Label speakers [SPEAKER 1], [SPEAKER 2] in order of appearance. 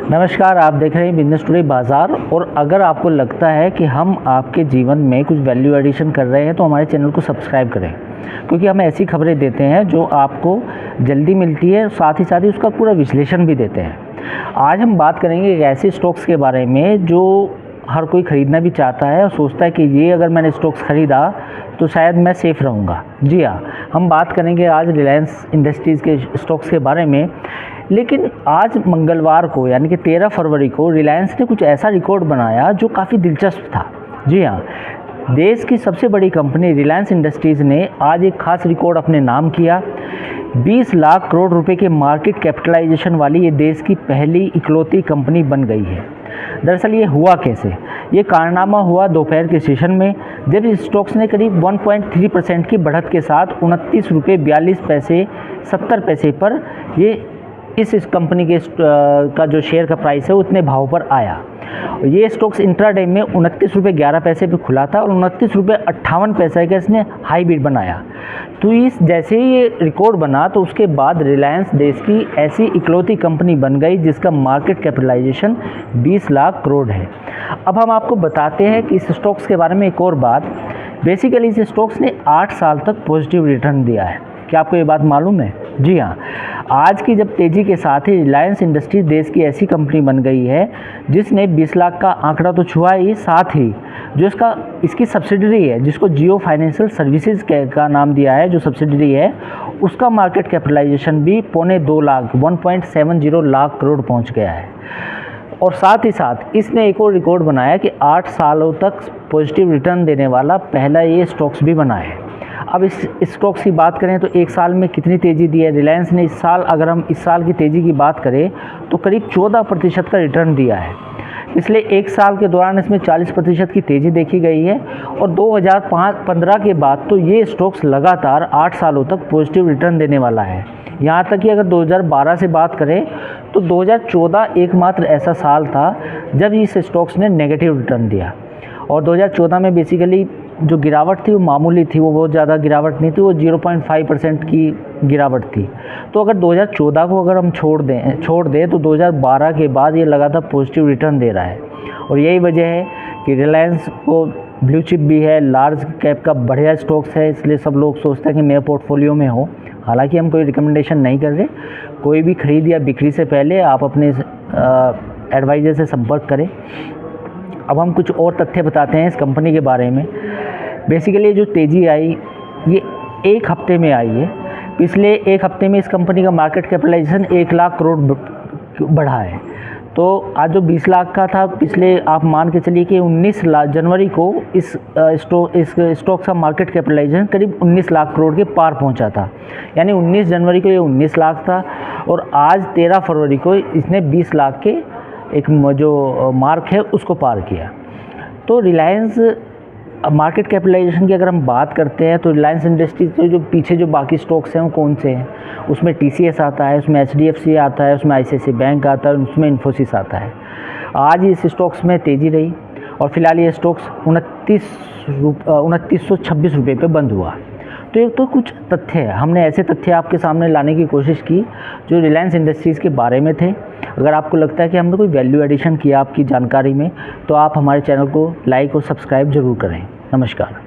[SPEAKER 1] नमस्कार, आप देख रहे हैं बिजनेस टुडे बाज़ार। और अगर आपको लगता है कि हम आपके जीवन में कुछ वैल्यू एडिशन कर रहे हैं तो हमारे चैनल को सब्सक्राइब करें, क्योंकि हम ऐसी खबरें देते हैं जो आपको जल्दी मिलती है, साथ ही उसका पूरा विश्लेषण भी देते हैं। आज हम बात करेंगे एक ऐसे स्टॉक्स के बारे में जो हर कोई ख़रीदना भी चाहता है और सोचता है कि ये अगर मैंने स्टॉक्स ख़रीदा तो शायद मैं सेफ़ रहूँगा। जी हाँ, हम बात करेंगे आज रिलायंस इंडस्ट्रीज़ के स्टॉक्स के बारे में। लेकिन आज मंगलवार को यानी कि 13 फरवरी को रिलायंस ने कुछ ऐसा रिकॉर्ड बनाया जो काफ़ी दिलचस्प था। जी हाँ, देश की सबसे बड़ी कंपनी रिलायंस इंडस्ट्रीज़ ने आज एक खास रिकॉर्ड अपने नाम किया। 20 लाख करोड़ रुपए के मार्केट कैपिटलाइजेशन वाली ये देश की पहली इकलौती कंपनी बन गई है। दरअसल ये हुआ कैसे? ये कारनामा हुआ दोपहर के सेशन में, जब इस स्टॉक्स ने करीब 1.3% की बढ़त के साथ 29 रुपये 42 पैसे 70 पैसे पर इस कंपनी के का जो शेयर का प्राइस है उतने भाव पर आया। ये स्टॉक्स इंट्राडे में 29 रुपये 11 पैसे पे खुला था और 29 रुपये 58 पैसे का इसने हाई बीट बनाया। तो इस जैसे ही ये रिकॉर्ड बना तो उसके बाद रिलायंस देश की ऐसी इकलौती कंपनी बन गई जिसका मार्केट कैपिटलाइजेशन 20 लाख करोड़ है। अब हम आपको बताते हैं कि इस स्टॉक्स के बारे में एक और बात। बेसिकली इस स्टॉक्स ने 8 साल तक पॉजिटिव रिटर्न दिया है। क्या आपको ये बात मालूम है? जी हाँ, आज की जब तेज़ी के साथ ही रिलायंस इंडस्ट्रीज देश की ऐसी कंपनी बन गई है जिसने 20 लाख का आंकड़ा तो छुआ ही, साथ ही जो इसकी सब्सिडरी है जिसको जियो फाइनेंशियल सर्विसेज का नाम दिया है, जो सब्सिडरी है उसका मार्केट कैपिटलाइजेशन भी 2.25 लाख 1.70 लाख करोड़ पहुँच गया है। और साथ ही साथ इसने एक और रिकॉर्ड बनाया कि 8 सालों तक पॉजिटिव रिटर्न देने वाला पहला ये स्टॉक्स भी बना है। अब इस स्टॉक्स की बात करें तो एक साल में कितनी तेज़ी दी है रिलायंस ने इस साल? अगर हम इस साल की तेज़ी की बात करें तो करीब 14% का रिटर्न दिया है। पिछले एक साल के दौरान इसमें 40% की तेज़ी देखी गई है और 2015 के बाद तो ये स्टॉक्स लगातार 8 सालों तक पॉजिटिव रिटर्न देने वाला है। यहाँ तक कि अगर 2012 से बात करें तो 2014 एकमात्र ऐसा साल था जब इस स्टॉक्स ने नेगेटिव रिटर्न दिया। और 2014 में बेसिकली जो गिरावट थी वो मामूली थी, वो बहुत ज़्यादा गिरावट नहीं थी, वो 0.5% की गिरावट थी। तो अगर 2014 को अगर हम छोड़ दें तो 2012 के बाद ये लगातार पॉजिटिव रिटर्न दे रहा है। और यही वजह है कि रिलायंस को ब्लू चिप भी है, लार्ज कैप का बढ़िया स्टॉक्स है, इसलिए सब लोग सोचते हैं कि मेरे पोर्टफोलियो में हो। हालांकि हम कोई रिकमेंडेशन नहीं कर रहे, कोई भी खरीद या बिक्री से पहले आप अपने एडवाइज़र से संपर्क करें। अब हम कुछ और तथ्य बताते हैं इस कंपनी के बारे में। बेसिकली जो तेज़ी आई ये एक हफ्ते में आई है। पिछले एक हफ्ते में इस कंपनी का मार्केट कैपिटलाइजेशन 1 लाख करोड़ बढ़ा है। तो आज जो 20 लाख का था, पिछले आप मान के चलिए कि 19 जनवरी को इस स्टॉक का मार्केट कैपिटलाइजेशन करीब 19 लाख करोड़ के पार पहुंचा था। यानी 19 जनवरी को ये 19 लाख था और आज 13 फरवरी को इसने 20 लाख के एक जो मार्क है उसको पार किया। तो रिलायंस मार्केट कैपिटलाइजेशन की अगर हम बात करते हैं तो रिलायंस इंडस्ट्रीज के जो पीछे जो बाकी स्टॉक्स हैं वो कौन से हैं? उसमें TCS आता है, उसमें HDFC आता है, उसमें ICICI बैंक आता है, उसमें इन्फोसिस आता है। आज इस स्टॉक्स में तेज़ी रही और फिलहाल ये स्टॉक्स 2926 रुपये पे बंद हुआ। तो एक तो कुछ तथ्य है, हमने ऐसे तथ्य आपके सामने लाने की कोशिश की जो रिलायंस इंडस्ट्रीज़ के बारे में थे। अगर आपको लगता है कि हमने कोई वैल्यू एडिशन किया आपकी जानकारी में तो आप हमारे चैनल को लाइक और सब्सक्राइब ज़रूर करें। नमस्कार।